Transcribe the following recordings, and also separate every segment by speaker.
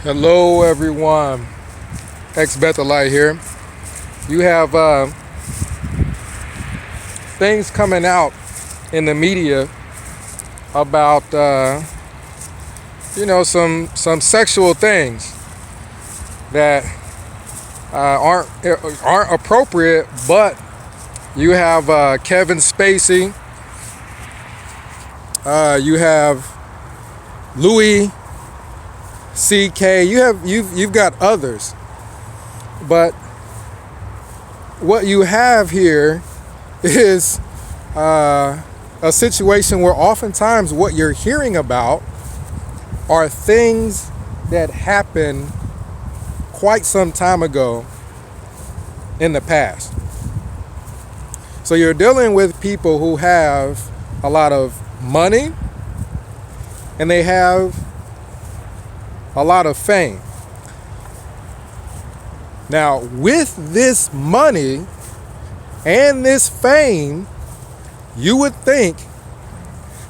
Speaker 1: Hello, everyone. Bethel here. You have things coming out in the media about some sexual things that aren't appropriate, but you have Kevin Spacey, you have Louis CK, you've got others, but what you have here is a situation where oftentimes what you're hearing about are things that happened quite some time ago in the past. So you're dealing with people who have a lot of money and they have a lot of fame. Now, with this money and this fame, you would think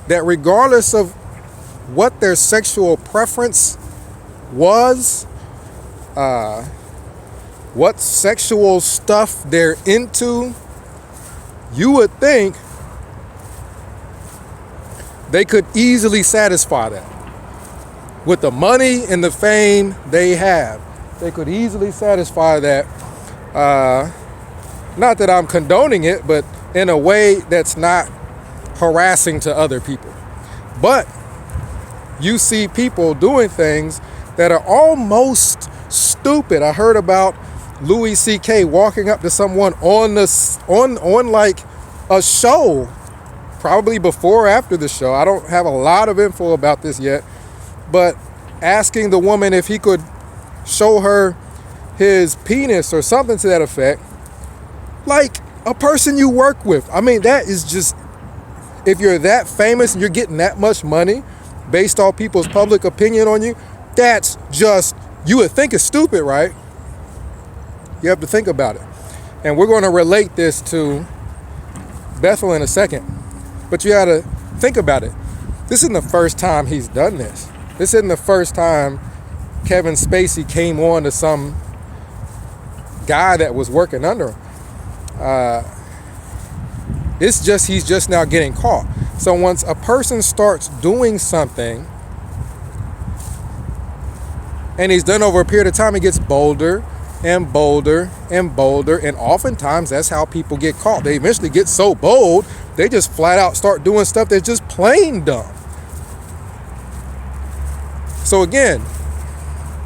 Speaker 1: that regardless of what their sexual preference was, what sexual stuff they're into, you would think they could easily satisfy that. With the money and the fame they have, they could easily satisfy that. Not that I'm condoning it, but in a way that's not harassing to other people. But you see people doing things that are almost stupid. I heard about Louis CK walking up to someone on like a show, probably before or after the show. I don't have a lot of info about this yet, but asking the woman if he could show her his penis or something to that effect, like a person you work with. I mean, that is just, if you're that famous and you're getting that much money based off people's public opinion on you, that's just, you would think it's stupid, right? You have to think about it. And we're going to relate this to Bethel in a second, but you got to think about it. This isn't the first time he's done this. This isn't the first time Kevin Spacey came on to some guy that was working under him. It's just, he's just now getting caught. So once a person starts doing something and he's done over a period of time, he gets bolder and bolder and bolder. And oftentimes that's how people get caught. They eventually get so bold, they just flat out start doing stuff that's just plain dumb. So again,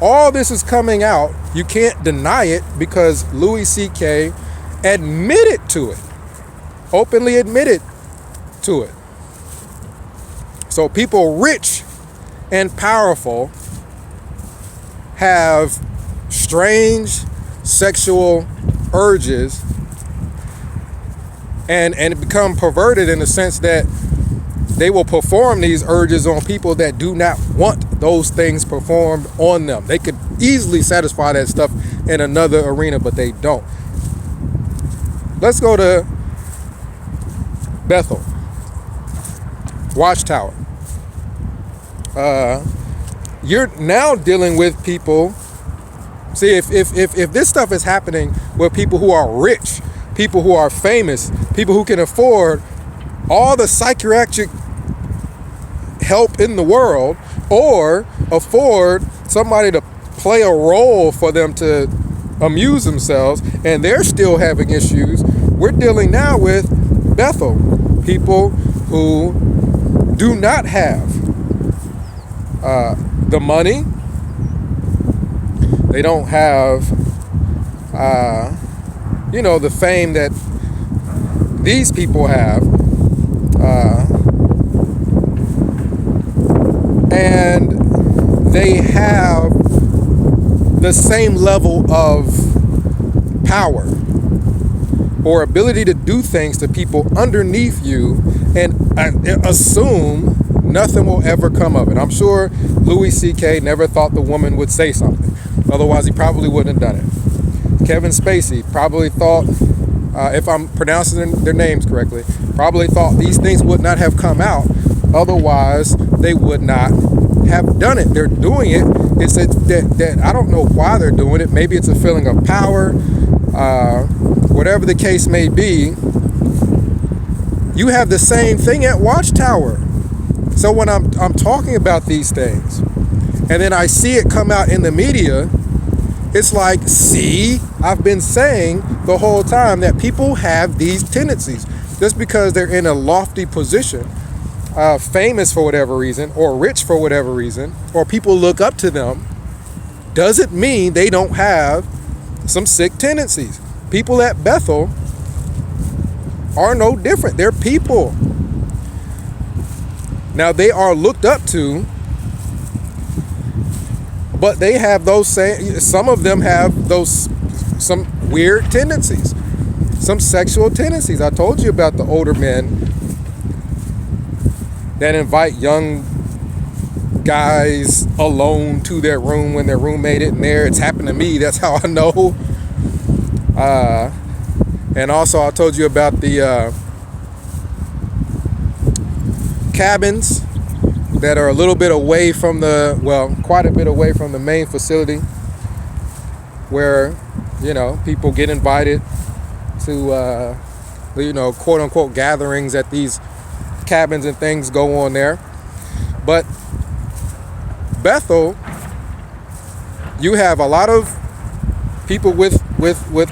Speaker 1: all this is coming out. You can't deny it because Louis CK admitted to it, openly admitted to it. So people rich and powerful have strange sexual urges and become perverted in the sense that they will perform these urges on people that do not want those things performed on them. They could easily satisfy that stuff in another arena, but they don't. Let's go to Bethel, Watchtower. You're now dealing with people. See, if this stuff is happening with people who are rich, people who are famous, people who can afford all the psychiatric help in the world, or afford somebody to play a role for them to amuse themselves, and they're still having issues. We're dealing now with Bethel, people who do not have the money. They don't have the fame that these people have, and they have the same level of power or ability to do things to people underneath you and assume nothing will ever come of it. I'm sure Louis CK never thought the woman would say something. Otherwise, he probably wouldn't have done it. Kevin Spacey probably thought, if I'm pronouncing their names correctly, probably thought these things would not have come out. Otherwise, they would not have done it. They're doing it. It's that I don't know why they're doing it. Maybe it's a feeling of power, whatever the case may be. You have the same thing at Watchtower. So when I'm talking about these things, and then I see it come out in the media, it's like, see, I've been saying the whole time that people have these tendencies. Just because they're in a lofty position, famous for whatever reason, or rich for whatever reason, or people look up to them, doesn't mean they don't have some sick tendencies. People at Bethel are no different. They're people. Now, they are looked up to, but they have those same, some of them have those, some weird tendencies, some sexual tendencies. I told you about the older men that invite young guys alone to their room when their roommate isn't there. It's happened to me. That's how I know. And also I told you about the cabins that are a little bit away from the, well, quite a bit away from the main facility, where, you know, people get invited to, you know, quote unquote gatherings at these cabins and things go on there. But Bethel, you have a lot of people with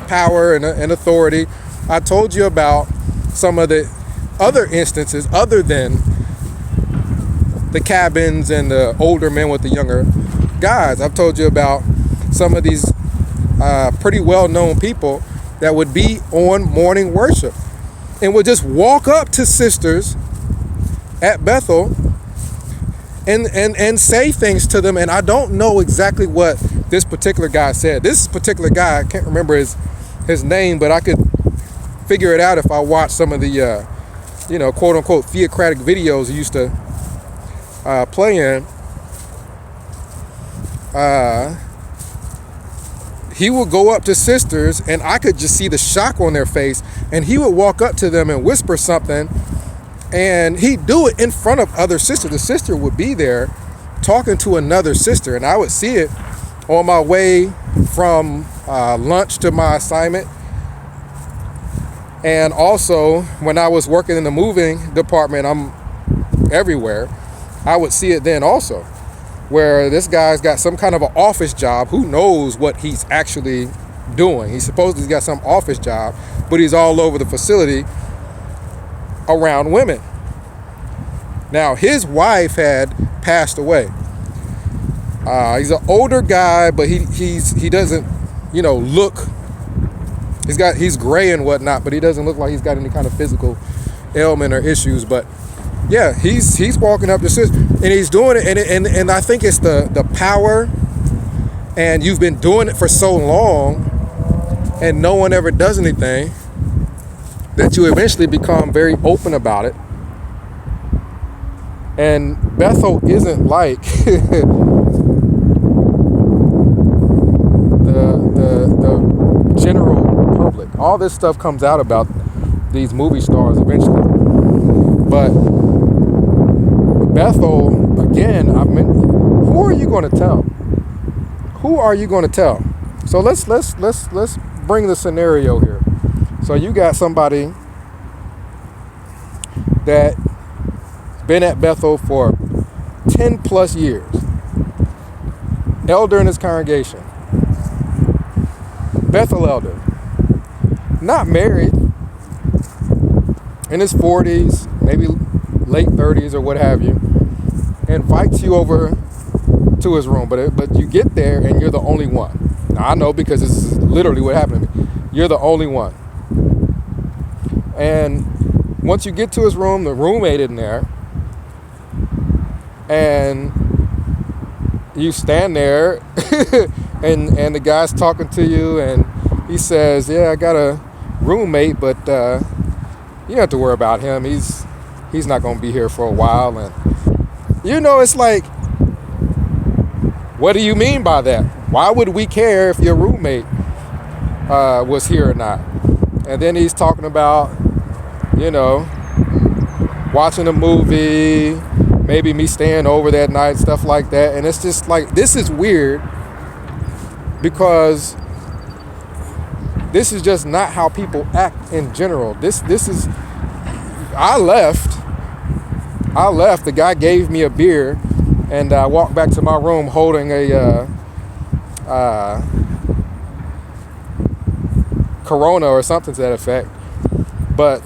Speaker 1: power and authority. I told you about some of the other instances other than the cabins and the older men with the younger guys. I've told you about some of these pretty well-known people that would be on morning worship and would just walk up to sisters at Bethel and say things to them. And I don't know exactly what this particular guy said. This particular guy, I can't remember his name, but I could figure it out if I watched some of the you know, quote unquote theocratic videos he used to play in. He would go up to sisters and I could just see the shock on their face, and he would walk up to them and whisper something, and he'd do it in front of other sisters. The sister would be there talking to another sister, and I would see it on my way from lunch to my assignment. And also when I was working in the moving department, I'm everywhere, I would see it then also, where this guy's got some kind of an office job. Who knows what he's actually doing? He's supposedly got some office job, but he's all over the facility around women. Now, his wife had passed away. He's an older guy, but he doesn't, you know, look, he's gray and whatnot, but he doesn't look like he's got any kind of physical ailment or issues. But yeah, he's walking up to sisters and he's doing it, and I think it's the power, and you've been doing it for so long and no one ever does anything, that you eventually become very open about it. And Bethel isn't like the general public. All this stuff comes out about these movie stars eventually. But Bethel, again, who are you going to tell? Who are you going to tell? So let's bring the scenario here. So you got somebody that been at Bethel for 10 plus years, elder in his congregation, Bethel elder, not married, in his 40s, maybe late 30s or what have you, invites you over to his room, but you get there and you're the only one. Now I know, because this is literally what happened to me. You're the only one. And once you get to his room, the roommate in there, and you stand there and the guy's talking to you, and he says, yeah, I got a roommate, but you don't have to worry about him. He's not going to be here for a while. And you know, it's like, what do you mean by that? Why would we care if your roommate was here or not? And then he's talking about, you know, watching a movie, maybe me staying over that night, stuff like that. And it's just like, this is weird because this is just not how people act in general. This is, I left. The guy gave me a beer, and I walked back to my room holding a Corona or something to that effect. But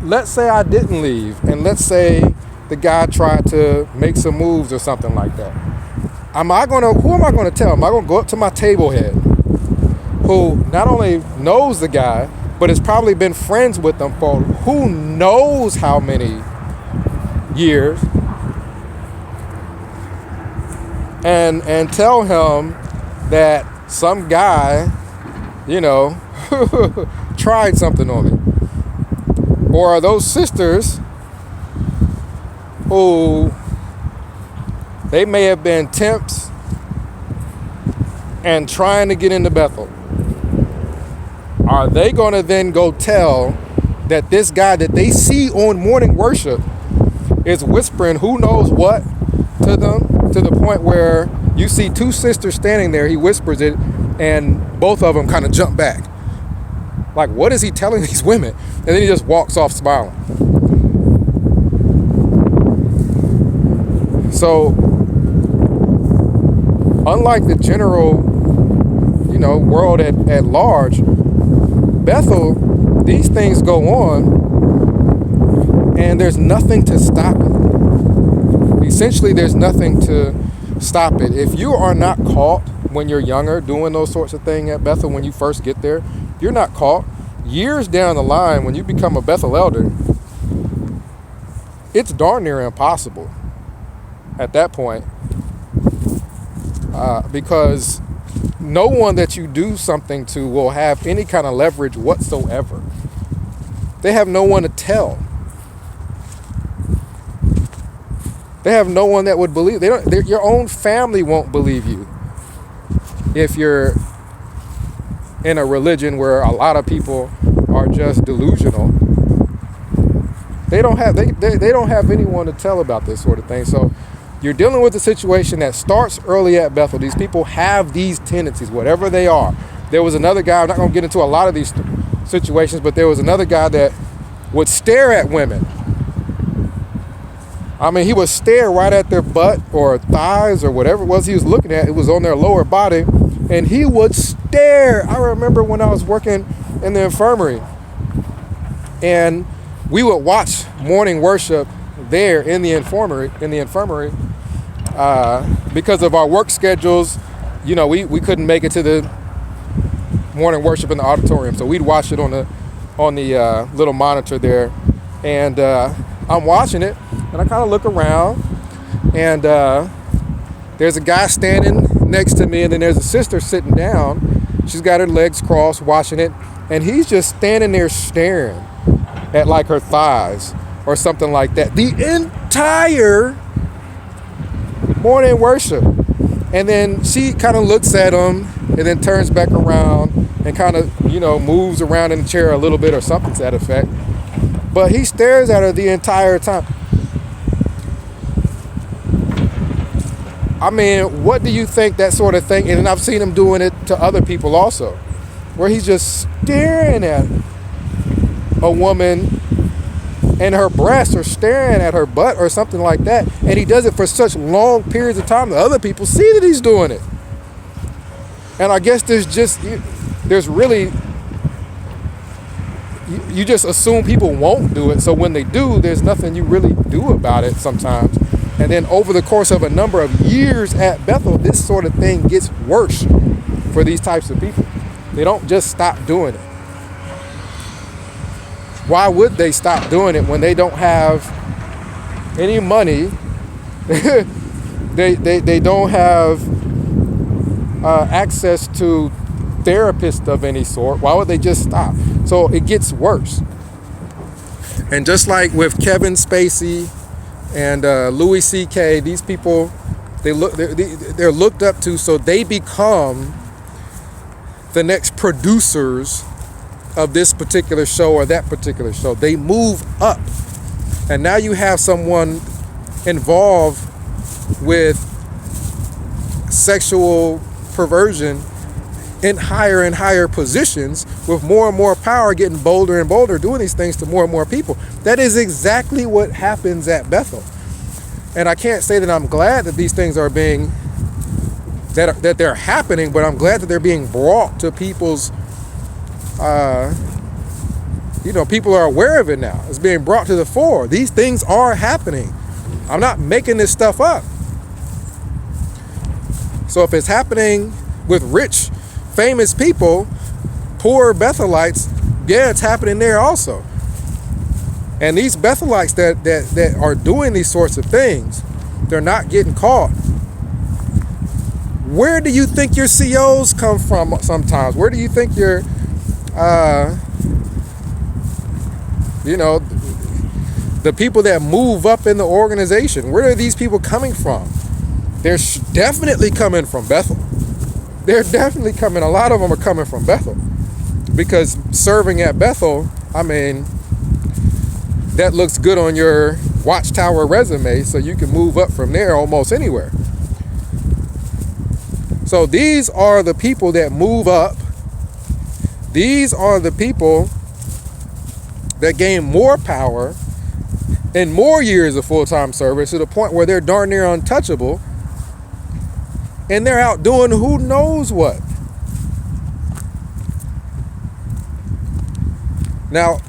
Speaker 1: let's say I didn't leave, and let's say the guy tried to make some moves or something like that. Who am I gonna tell? Am I gonna go up to my table head, who not only knows the guy, but has probably been friends with them for who knows how many years, and tell him that some guy, tried something on me? Or are those sisters who they may have been temps and trying to get into Bethel? Are they going to then go tell that this guy that they see on morning worship is whispering who knows what to them, to the point where you see two sisters standing there, he whispers it, and both of them kind of jump back. Like, what is he telling these women? And then he just walks off smiling. So, unlike the general, world at large, Bethel, these things go on, and there's nothing to stop it. Essentially, there's nothing to stop it. If you are not caught when you're younger doing those sorts of things at Bethel, when you first get there, you're not caught. Years down the line, when you become a Bethel elder, it's darn near impossible at that point, because no one that you do something to will have any kind of leverage whatsoever. They have no one to tell. They have no one that would believe. Your own family won't believe you if you're in a religion where a lot of people are just delusional. They don't have anyone to tell about this sort of thing. So you're dealing with a situation that starts early at Bethel. These people have these tendencies, whatever they are. There was another guy, I'm not going to get into a lot of these situations, but there was another guy that would stare at women. I mean, he would stare right at their butt or thighs or whatever it was he was looking at. It was on their lower body, and he would stare. I remember when I was working in the infirmary, and we would watch morning worship there in the infirmary, because of our work schedules. We couldn't make it to the morning worship in the auditorium, so we'd watch it on the little monitor there, and I'm watching it, and I kind of look around, and there's a guy standing next to me, and then there's a sister sitting down. She's got her legs crossed watching it, and he's just standing there staring at like her thighs or something like that the entire morning worship. And then she kind of looks at him and then turns back around and kind of moves around in the chair a little bit or something to that effect, but he stares at her the entire time. I mean, what do you think that sort of thing? And I've seen him doing it to other people also, where he's just staring at a woman and her breasts, or staring at her butt or something like that. And he does it for such long periods of time that other people see that he's doing it. And I guess there's really, you just assume people won't do it. So when they do, there's nothing you really do about it sometimes. And then over the course of a number of years at Bethel, this sort of thing gets worse for these types of people. They don't just stop doing it. Why would they stop doing it when they don't have any money? they don't have access to therapists of any sort. Why would they just stop? So it gets worse. And just like with Kevin Spacey and Louis C.K., these people, they're looked up to, so they become the next producers of this particular show or that particular show. They move up And now you have someone involved with sexual perversion in higher and higher positions with more and more power, getting bolder and bolder, doing these things to more and more people. That is exactly what happens at Bethel. And I can't say that I'm glad that these things are being, that they're happening, but I'm glad that they're being brought to people's, people are aware of it now. It's being brought to the fore. These things are happening. I'm not making this stuff up. So if it's happening with rich, famous people, poor Bethelites, yeah, it's happening there also. And these Bethelites that are doing these sorts of things, they're not getting caught. Where do you think your COs come from sometimes? Where do you think your, the people that move up in the organization, where are these people coming from? They're definitely coming from Bethel. They're definitely coming, a lot of them are coming from Bethel. Because serving at Bethel, I mean, that looks good on your Watchtower resume, so you can move up from there almost anywhere. So these are the people that move up. These are the people that gain more power and more years of full-time service to the point where they're darn near untouchable. And they're out doing who knows what. Now,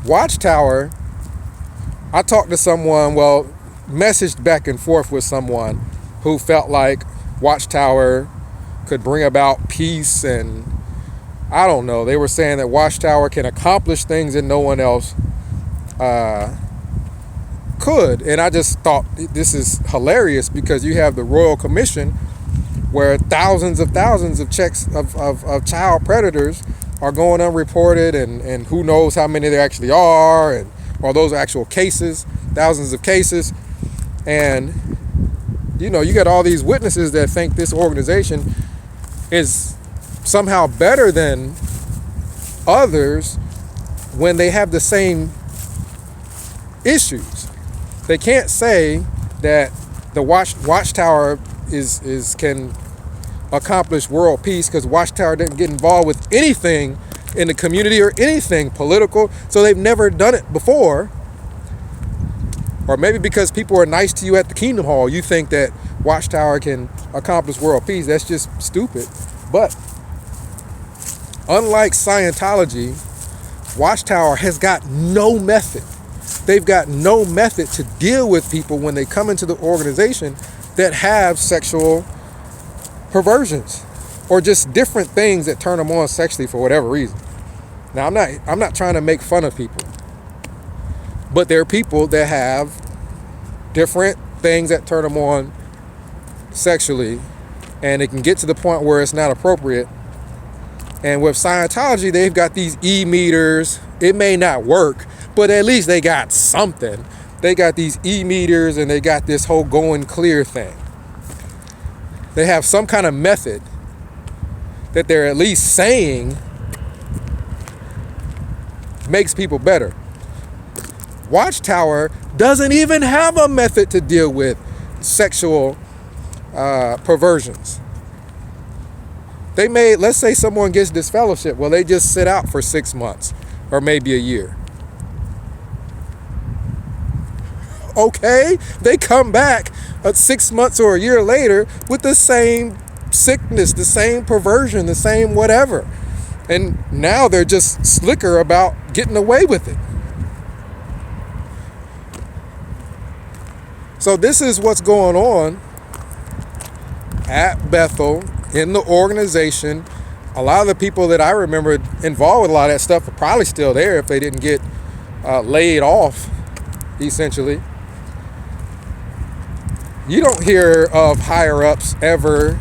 Speaker 1: Watchtower, I talked to someone, messaged back and forth with someone who felt like Watchtower could bring about peace, and I don't know. They were saying that Watchtower can accomplish things that no one else could. And I just thought this is hilarious, because you have the Royal Commission where thousands of checks of child predators are going unreported, and who knows how many there actually are, or those actual cases, thousands of cases. And you got all these witnesses that think this organization is somehow better than others when they have the same issues. They can't say that the Watchtower can accomplish world peace, because Watchtower didn't get involved with anything in the community or anything political, so they've never done it before. Or maybe because people are nice to you at the Kingdom Hall, you think that Watchtower can accomplish world peace. That's just stupid. But unlike Scientology, Watchtower has got no method. They've got no method to deal with people when they come into the organization that have sexual perversions or just different things that turn them on sexually for whatever reason. Now, I'm not trying to make fun of people, but there are people that have different things that turn them on sexually, and it can get to the point where it's not appropriate. And with Scientology, they've got these e-meters. It may not work, but at least they got something. They got these e-meters, and they got this whole going clear thing. They have some kind of method that they're at least saying makes people better. Watchtower doesn't even have a method to deal with sexual perversions. Let's say someone gets disfellowship. Well, they just sit out for 6 months or maybe a year. Okay, they come back 6 months or a year later with the same sickness, the same perversion, the same whatever. And now they're just slicker about getting away with it. So this is what's going on at Bethel in the organization. A lot of the people that I remember involved with a lot of that stuff are probably still there if they didn't get laid off, essentially. You don't hear of higher-ups ever.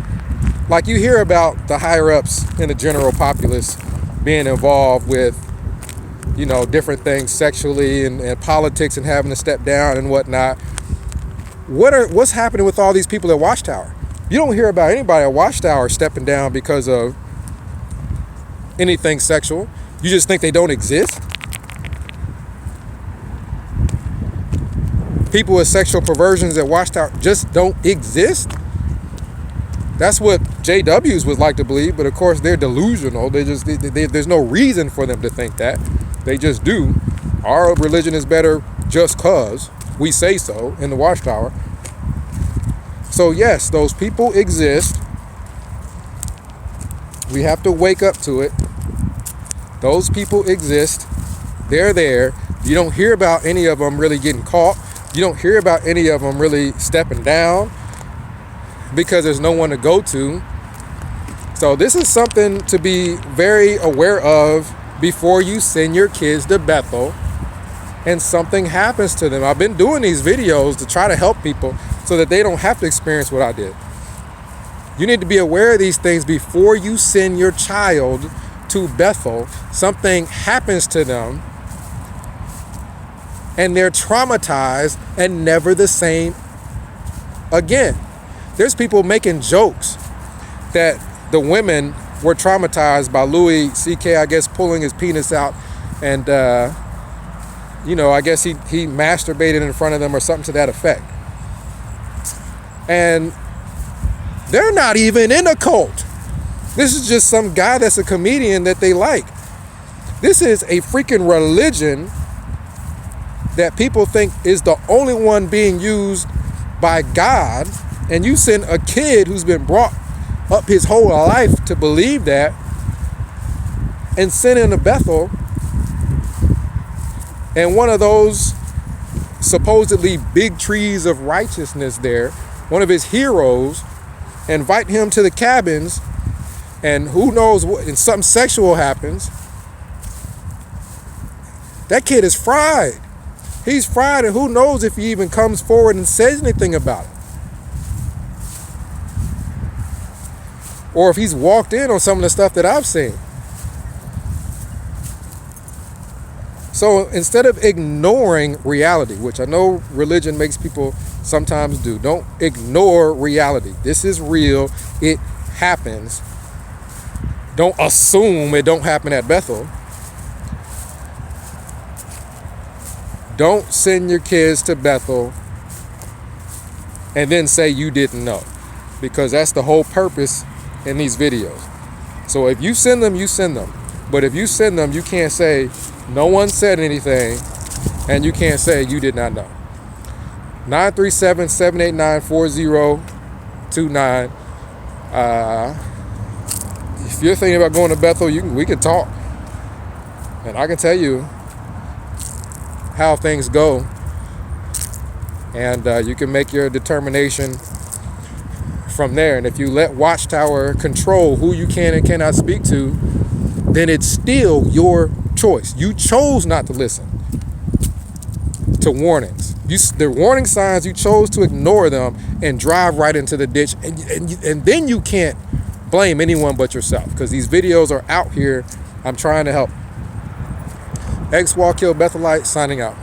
Speaker 1: Like, you hear about the higher-ups in the general populace being involved with, different things sexually and politics and having to step down and whatnot. What's happening with all these people at Watchtower? You don't hear about anybody at Watchtower stepping down because of anything sexual. You just think they don't exist. people with sexual perversions at Watchtower just don't exist? That's what JWs would like to believe, but of course they're delusional. There's no reason for them to think that. They just do. Our religion is better just cause we say so in the Watchtower. So yes, those people exist. We have to wake up to it. Those people exist. They're there. You don't hear about any of them really getting caught. You don't hear about any of them really stepping down because there's no one to go to. So this is something to be very aware of before you send your kids to Bethel and something happens to them. I've been doing these videos to try to help people so that they don't have to experience what I did. You need to be aware of these things before you send your child to Bethel. Something happens to them and they're traumatized and never the same again. There's people making jokes that the women were traumatized by Louis C.K., I guess, pulling his penis out and, I guess he masturbated in front of them or something to that effect. And they're not even in a cult. This is just some guy that's a comedian that they like. This is a freaking religion that people think is the only one being used by God. And you send a kid who's been brought up his whole life to believe that and send him to Bethel, and one of those supposedly big trees of righteousness there, one of his heroes, invite him to the cabins, and who knows what, and something sexual happens. That kid is fried. He's fried, and who knows if he even comes forward and says anything about it. Or if he's walked in on some of the stuff that I've seen. So instead of ignoring reality, which I know religion makes people sometimes do, don't ignore reality. This is real. It happens. Don't assume it don't happen at Bethel. Don't send your kids to Bethel and then say you didn't know, because that's the whole purpose in these videos. So if you send them, you send them. But if you send them, you can't say no one said anything, and you can't say you did not know. 937-789-4029. If you're thinking about going to Bethel, we can talk. And I can tell you how things go. And you can make your determination from there. And if you let Watchtower control who you can and cannot speak to, then it's still your choice. You chose not to listen to warnings. The warning signs, you chose to ignore them and drive right into the ditch. And then you can't blame anyone but yourself, because these videos are out here. I'm trying to help. X Wall Kill Bethelite signing out.